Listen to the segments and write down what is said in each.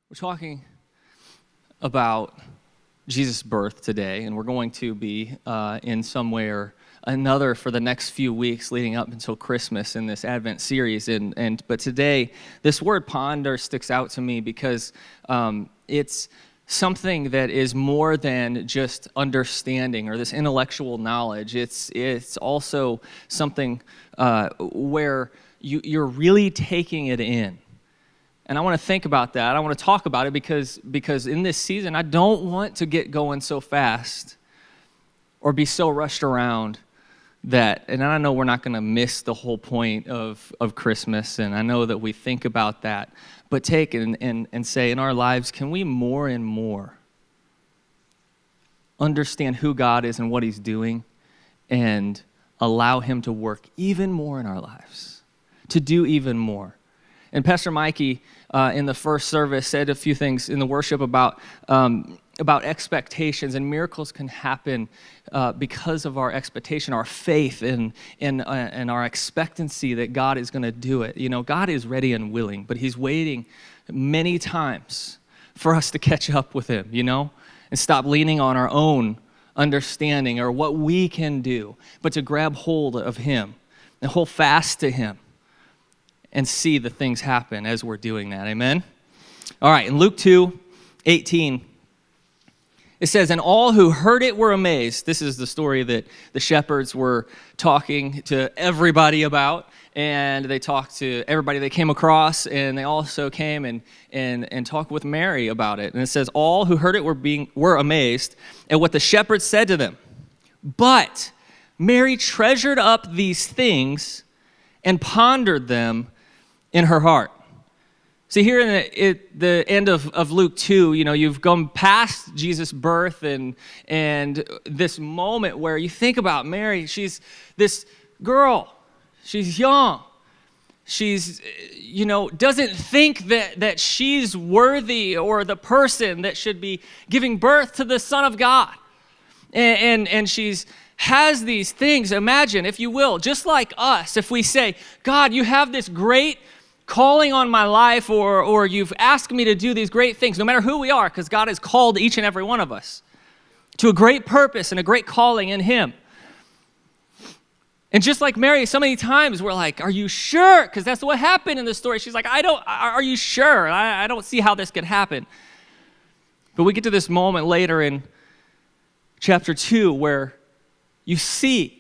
We're talking about Jesus' birth today, and we're going to be in some way or another for the next few weeks leading up until Christmas in this Advent series. But today, this word ponder sticks out to me because it's something that is more than just understanding or this intellectual knowledge. It's also something where you're really taking it in. And I want to think about that. I want to talk about it because in this season, I don't want to get going so fast or be so rushed around that, and I know we're not going to miss the whole point of Christmas, and I know that we think about that, but take and say in our lives, can we more and more understand who God is and what He's doing and allow Him to work even more in our lives, to do even more? And Pastor Mikey, in the first service, said a few things in the worship about expectations, and miracles can happen because of our expectation, our faith, and our expectancy that God is going to do it. You know, God is ready and willing, but He's waiting many times for us to catch up with Him, you know, and stop leaning on our own understanding or what we can do, but to grab hold of Him and hold fast to Him and see the things happen as we're doing that. Amen? All right, in Luke 2:18, it says, "And all who heard it were amazed." This is the story that the shepherds were talking to everybody about, and they talked to everybody they came across, and they also came and talked with Mary about it. And it says, all who heard it were amazed at what the shepherds said to them. But Mary treasured up these things and pondered them in her heart. See, here in the end of Luke 2, you know, you've gone past Jesus' birth and this moment where you think about Mary. She's this girl. She's young. She's, you know, doesn't think that she's worthy or the person that should be giving birth to the Son of God. And she's has these things. Imagine, if you will, just like us, if we say, God, you have this great calling on my life, or you've asked me to do these great things, no matter who we are, because God has called each and every one of us to a great purpose and a great calling in Him. And just like Mary, so many times we're like, are you sure? Because that's what happened in the story. She's like, are you sure? I don't see how this could happen. But we get to this moment later in chapter 2 where you see,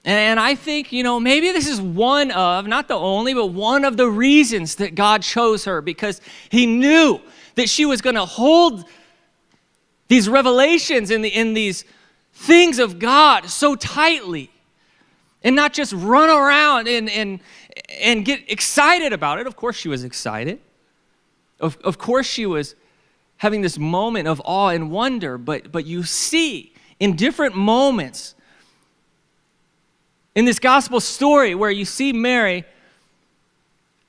and I think, you know, maybe this is one of, not the only, but one of the reasons that God chose her, because He knew that she was going to hold these revelations and these things of God so tightly and not just run around and get excited about it. Of course she was excited. Of course she was having this moment of awe and wonder, but you see in different moments in this gospel story where you see Mary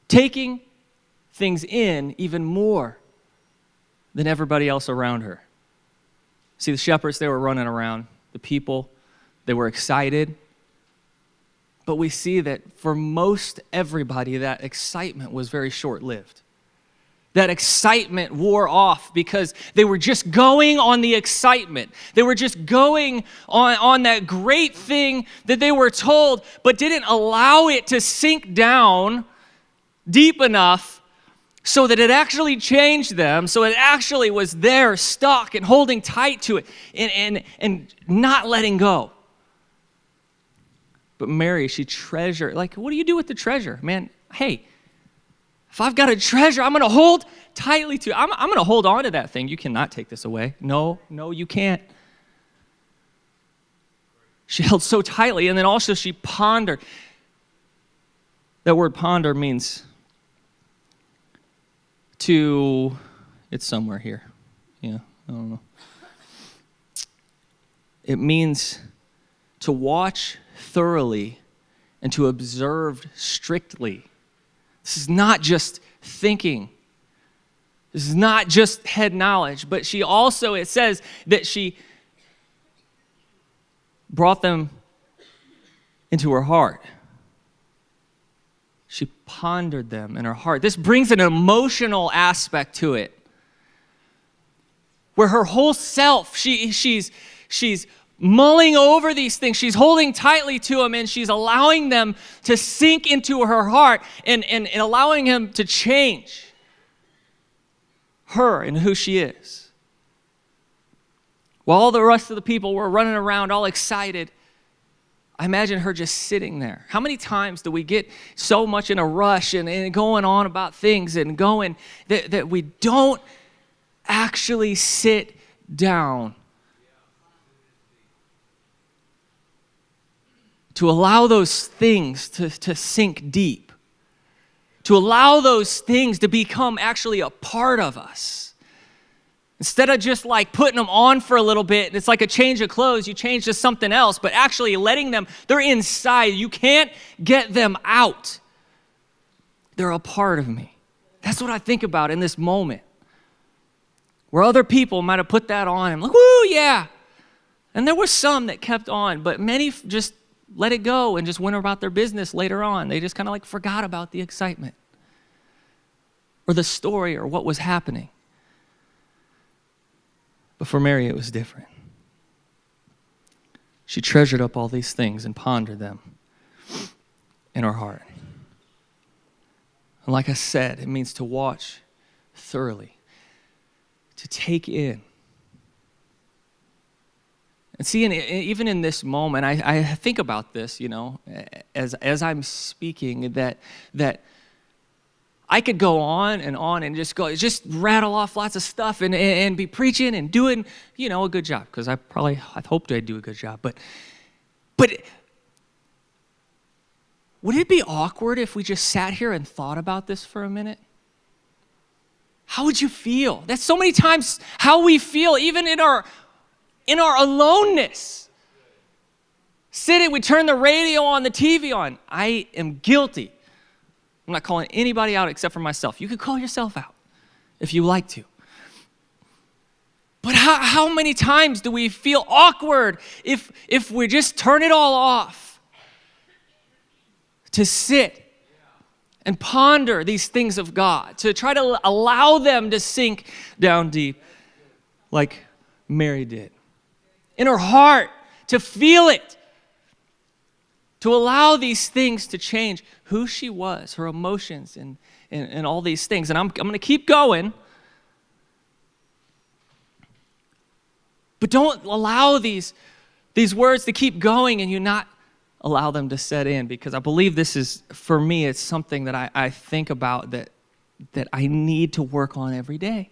taking things in even more than everybody else around her. See, the shepherds, they were running around. The people, they were excited. But we see that for most everybody, that excitement was very short-lived. That excitement wore off because they were just going on the excitement. They were just going on that great thing that they were told, but didn't allow it to sink down deep enough so that it actually changed them, so it actually was there, stuck and holding tight to it and not letting go. But Mary, she treasured, like, what do you do with the treasure? Man, hey, if I've got a treasure, I'm going to hold tightly to it. I'm going to hold on to that thing. You cannot take this away. No, you can't. She held so tightly, and then also she pondered. That word ponder means to, it's somewhere here. Yeah, I don't know. It means to watch thoroughly and to observe strictly. This is not just thinking. This is not just head knowledge, but she also, it says that she brought them into her heart. She pondered them in her heart. This brings an emotional aspect to it. where her whole self, she's mulling over these things. She's holding tightly to them, and she's allowing them to sink into her heart and allowing him to change her and who she is. While all the rest of the people were running around all excited, I imagine her just sitting there. How many times do we get so much in a rush and going on about things and going that we don't actually sit down to allow those things to sink deep, to allow those things to become actually a part of us. Instead of just like putting them on for a little bit, and it's like a change of clothes, you change to something else, but actually letting them, they're inside. You can't get them out. They're a part of me. That's what I think about in this moment, where other people might have put that on and like, woo, yeah. And there were some that kept on, but many just let it go and just went about their business later on. They just kind of like forgot about the excitement or the story or what was happening. But for Mary, it was different. She treasured up all these things and pondered them in her heart. And like I said, it means to watch thoroughly, to take in. And see, even in this moment, I think about this, as I'm speaking, that I could go on and just rattle off lots of stuff and be preaching and doing, a good job, because I hoped I'd do a good job. But would it be awkward if we just sat here and thought about this for a minute? How would you feel? That's so many times how we feel, even in our aloneness. Sitting, we turn the radio on, the TV on. I am guilty. I'm not calling anybody out except for myself. You can call yourself out if you like to. But how many times do we feel awkward if we just turn it all off to sit and ponder these things of God, to try to allow them to sink down deep like Mary did? In her heart, to feel it, to allow these things to change who she was, her emotions, and all these things. And I'm going to keep going. But don't allow these words to keep going and you not allow them to set in, because I believe this is, for me, it's something that I think about that I need to work on every day.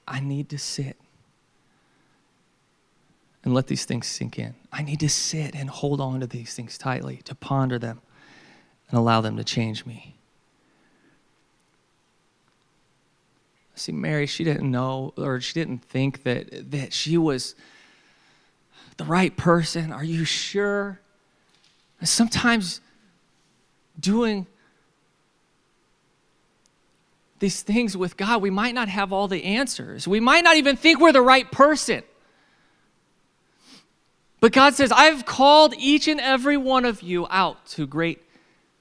I need to sit and let these things sink in. I need to sit and hold on to these things tightly, to ponder them and allow them to change me. See, Mary, she didn't know, or she didn't think that she was the right person. Are you sure? And sometimes doing these things with God, we might not have all the answers. We might not even think we're the right person. But God says, I've called each and every one of you out to great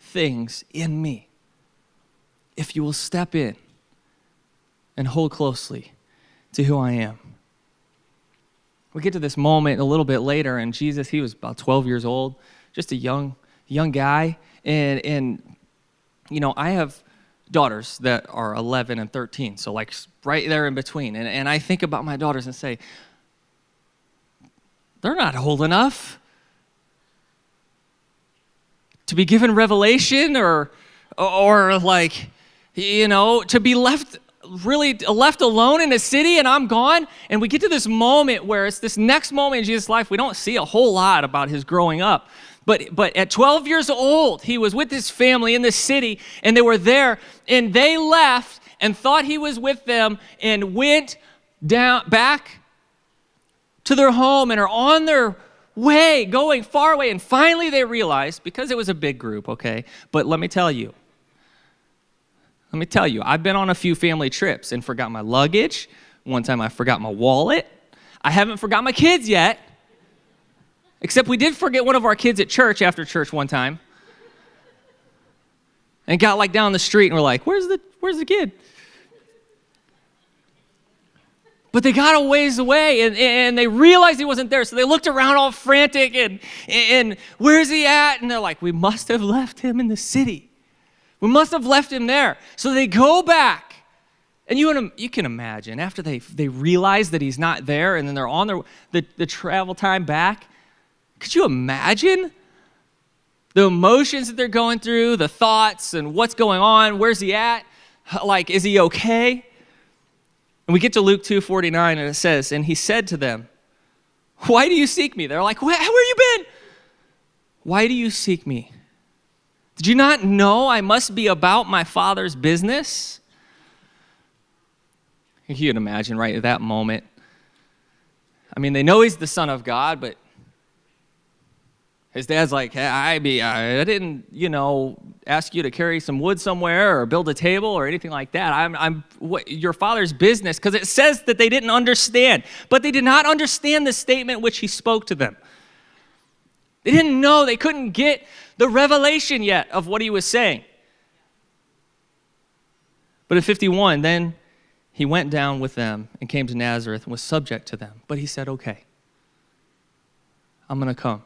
things in me, if you will step in and hold closely to who I am. We get to this moment a little bit later, and Jesus, he was about 12 years old, just a young guy. And I have daughters that are 11 and 13, so like right there in between. And I think about my daughters and say, they're not old enough to be given revelation or like, to be left alone in a city and I'm gone. And we get to this moment where it's this next moment in Jesus' life. We don't see a whole lot about his growing up. But at 12 years old, he was with his family in this city, and they were there, and they left and thought he was with them and went back to their home and are on their way, going far away. And finally they realized, because it was a big group, okay, but let me tell you, I've been on a few family trips and forgot my luggage. One time I forgot my wallet. I haven't forgot my kids yet, except we did forget one of our kids at church after church one time. And got like down the street and we're like, where's the kid? But they got a ways away, and they realized he wasn't there. So they looked around all frantic, and where's he at? And they're like, we must have left him in the city. We must have left him there. So they go back. And you can imagine, after they realize that he's not there, and then they're on the travel time back, could you imagine the emotions that they're going through, the thoughts, and what's going on? Where's he at? Like, is he okay? And we get to Luke 2:49, and it says, and he said to them, why do you seek me? They're like, where you been? Why do you seek me? Did you not know I must be about my Father's business? You can imagine right at that moment. I mean, they know he's the Son of God, but his dad's like, hey, I didn't, ask you to carry some wood somewhere or build a table or anything like that. I'm your Father's business, because it says that they didn't understand, but they did not understand the statement which he spoke to them. They didn't know, they couldn't get the revelation yet of what he was saying. But at 51, then he went down with them and came to Nazareth and was subject to them. But he said, okay, I'm going to come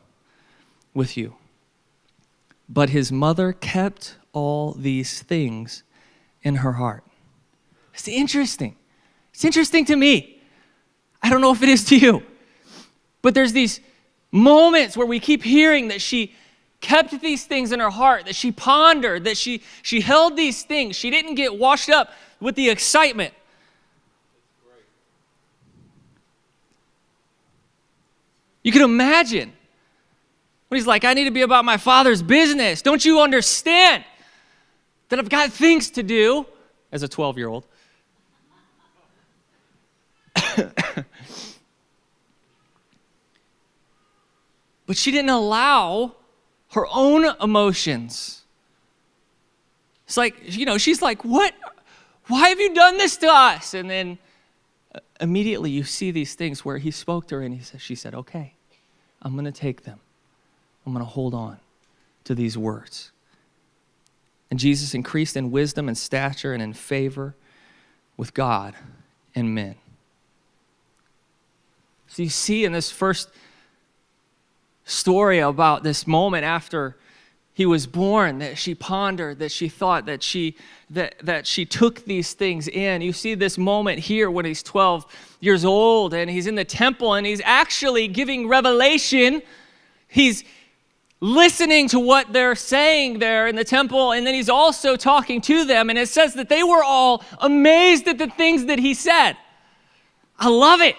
with you. But his mother kept all these things in her heart. It's interesting. It's interesting to me. I don't know if it is to you. But there's these moments where we keep hearing that she kept these things in her heart, that she pondered, that she held these things. She didn't get washed up with the excitement. You can imagine when he's like, I need to be about my Father's business. Don't you understand that I've got things to do as a 12-year-old? But she didn't allow her own emotions. It's like, she's like, what? Why have you done this to us? And then immediately you see these things where he spoke to her and she said, okay, I'm going to take them. I'm going to hold on to these words. And Jesus increased in wisdom and stature and in favor with God and men. So you see in this first story about this moment after he was born, that she pondered, that she thought, that she took these things in. You see this moment here when he's 12 years old and he's in the temple and he's actually giving revelation. He's listening to what they're saying there in the temple, and then he's also talking to them, and it says that they were all amazed at the things that he said. I love it.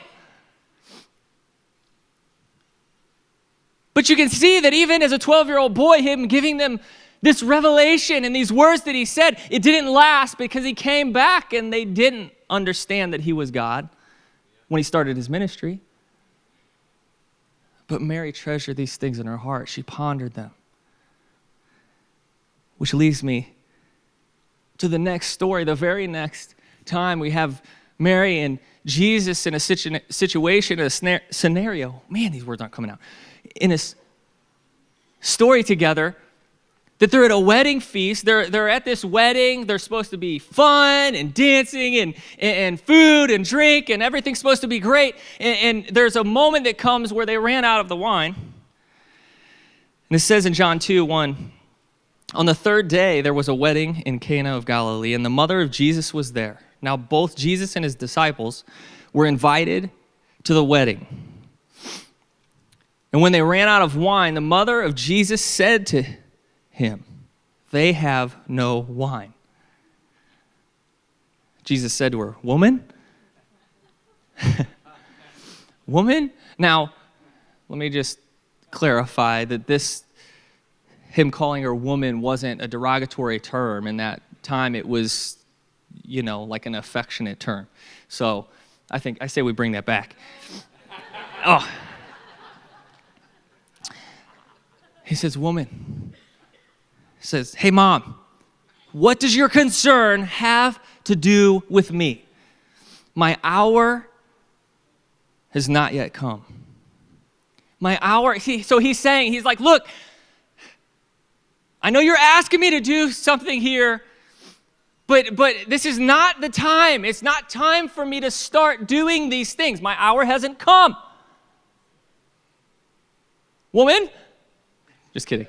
But you can see that even as a 12-year-old boy, him giving them this revelation and these words that he said, it didn't last because he came back and they didn't understand that he was God when he started his ministry. But Mary treasured these things in her heart. She pondered them. Which leads me to the next story. The very next time we have Mary and Jesus in a situation, a scenario. Man, these words aren't coming out. In a story together, that they're at a wedding feast. They're at this wedding. They're supposed to be fun and dancing and food and drink, and everything's supposed to be great. And there's a moment that comes where they ran out of the wine. And it says in John 2:1, on the third day there was a wedding in Cana of Galilee, and the mother of Jesus was there. Now both Jesus and his disciples were invited to the wedding. And when they ran out of wine, the mother of Jesus said to him, they have no wine. Jesus said to her, woman? Woman? Now, let me just clarify that him calling her woman wasn't a derogatory term. In that time, it was, like an affectionate term. So I say we bring that back. Oh. He says, woman. He says, hey, Mom, what does your concern have to do with me? My hour has not yet come. My hour, so he's saying, he's like, look, I know you're asking me to do something here, But this is not the time. It's not time for me to start doing these things. My hour hasn't come. Woman? Just kidding.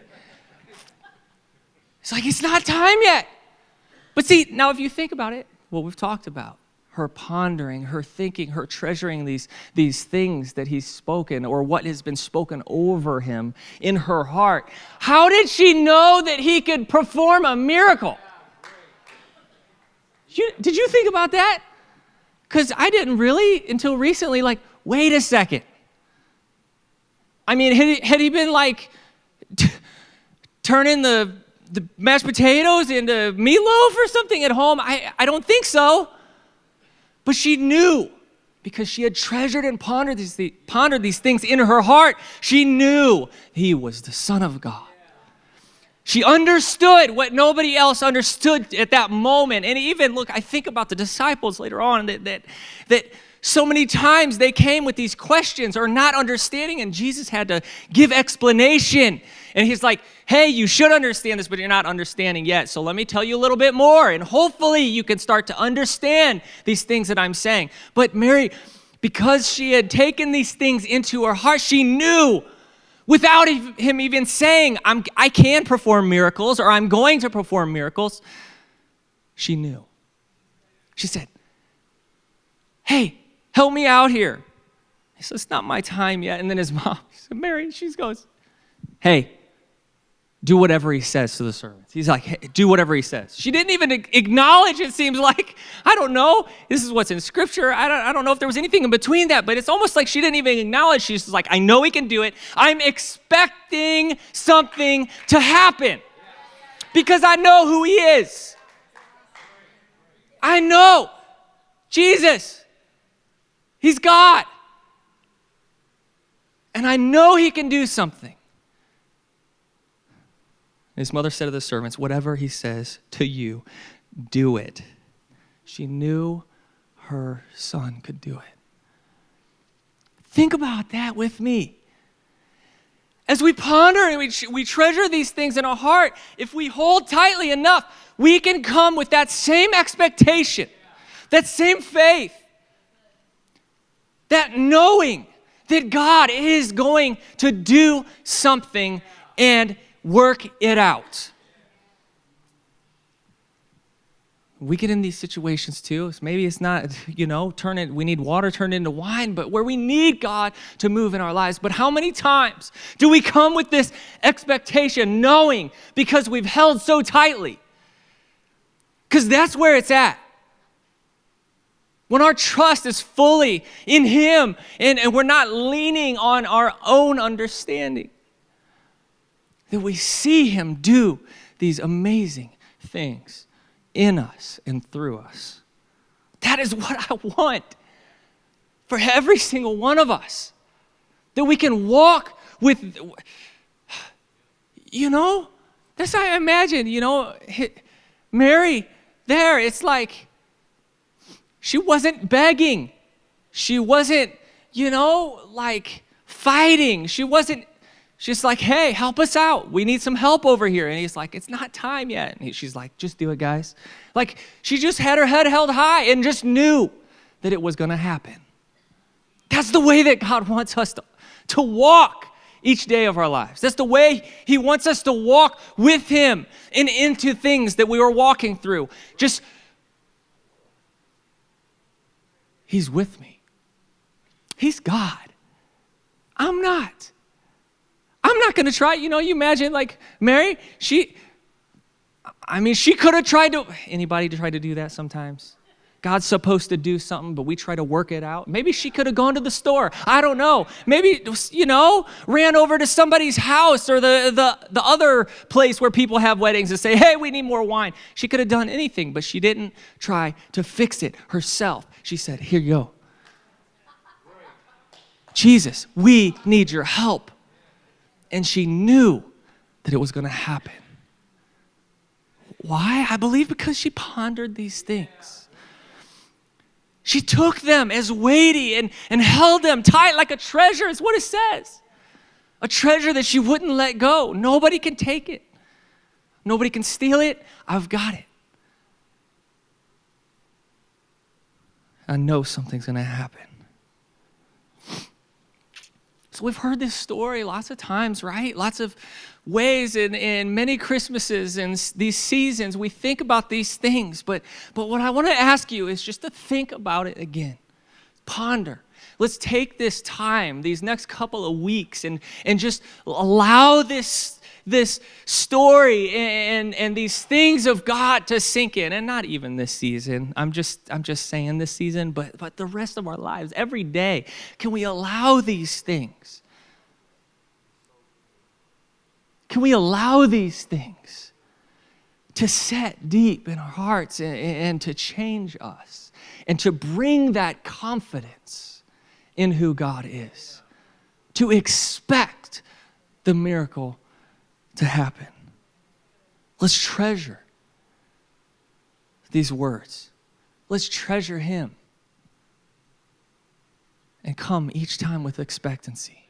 It's like, it's not time yet. But see, now if you think about it, what we've talked about, her pondering, her thinking, her treasuring these things that he's spoken or what has been spoken over him in her heart. How did she know that he could perform a miracle? Did you think about that? Because I didn't really until recently, like, wait a second. I mean, had he been like turning the mashed potatoes into meatloaf or something at home? I don't think so. But she knew because she had treasured and pondered these things in her heart. She knew he was the Son of God. She understood what nobody else understood at that moment. And even, look, I think about the disciples later on that so many times they came with these questions or not understanding, and Jesus had to give explanation. And he's like, hey, you should understand this, but you're not understanding yet. So let me tell you a little bit more, and hopefully you can start to understand these things that I'm saying. But Mary, because she had taken these things into her heart, she knew without him even saying, I can perform miracles or I'm going to perform miracles, she knew. She said, hey, help me out here. He said, it's not my time yet. And then his mom, Mary, she goes, hey, do whatever he says to the servants. He's like, hey, do whatever he says. She didn't even acknowledge, it seems like, I don't know. This is what's in Scripture. I don't know if there was anything in between that, but it's almost like she didn't even acknowledge. She's just like, I know he can do it. I'm expecting something to happen because I know who he is. I know Jesus. He's God. And I know he can do something. His mother said to the servants, whatever he says to you, do it. She knew her son could do it. Think about that with me. As we ponder and we treasure these things in our heart, if we hold tightly enough, we can come with that same expectation, that same faith, that knowing that God is going to do something and work it out. We get in these situations too. Maybe it's not, we need water turned into wine, but where we need God to move in our lives. But how many times do we come with this expectation, knowing because we've held so tightly? Because that's where it's at. When our trust is fully in him and we're not leaning on our own understanding, that we see him do these amazing things in us and through us. That is what I want for every single one of us. That we can walk with, that's how I imagine, Mary there, it's like she wasn't begging. She wasn't, fighting. She's like, hey, help us out. We need some help over here. And he's like, it's not time yet. And she's like, just do it, guys. Like, she just had her head held high and just knew that it was going to happen. That's the way that God wants us to walk each day of our lives. That's the way he wants us to walk with him and into things that we were walking through. Just, he's with me. He's God. I'm not. I'm not going to try. You imagine like Mary, she could have tried to, anybody try to do that sometimes? God's supposed to do something, but we try to work it out. Maybe she could have gone to the store. I don't know. Maybe, ran over to somebody's house or the other place where people have weddings and say, hey, we need more wine. She could have done anything, but she didn't try to fix it herself. She said, here you go. Jesus, we need your help. And she knew that it was going to happen. Why? I believe because she pondered these things. She took them as weighty and held them tight like a treasure is what it says. A treasure that she wouldn't let go. Nobody can take it. Nobody can steal it. I've got it. I know something's going to happen. So we've heard this story lots of times, right? Lots of ways in many Christmases and these seasons we think about these things. But what I want to ask you is just to think about it again. Ponder. Let's take this time, these next couple of weeks, and just allow this story and these things of God to sink in. And not even this season. I'm just saying this season, but the rest of our lives, every day, can we allow these things? Can we allow these things to set deep in our hearts and to change us and to bring that confidence in who God is, to expect the miracle to happen? Let's treasure these words. Let's treasure him and come each time with expectancy.